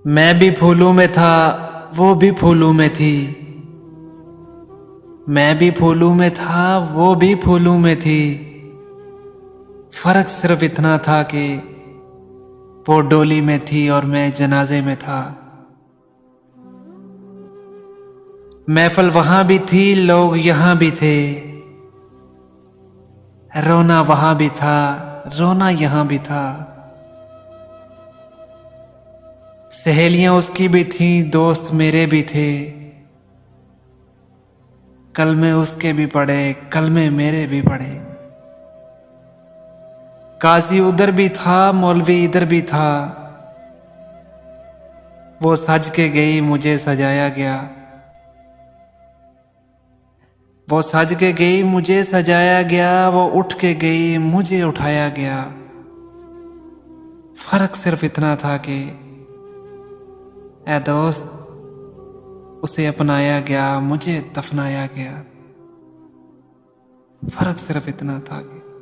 मैं भी फूलों में था, वो भी फूलों में थी। मैं भी फूलों में था, वो भी फूलों में थी। फर्क सिर्फ इतना था कि वो डोली में थी और मैं जनाजे में था। महफिल वहां भी थी, लोग यहां भी थे। रोना वहां भी था, रोना यहां भी था। सहेलियां उसकी भी थीं, दोस्त मेरे भी थे। कलमे उसके भी पढ़े, कलमे मेरे भी पढ़े। काजी उधर भी था, मौलवी इधर भी था। वो सज के गई, मुझे सजाया गया। वो सज के गई, मुझे सजाया गया। वो उठ के गई, मुझे उठाया गया। फर्क सिर्फ इतना था कि ऐ दोस्त, उसे अपनाया गया, मुझे दफनाया गया। फर्क सिर्फ इतना था कि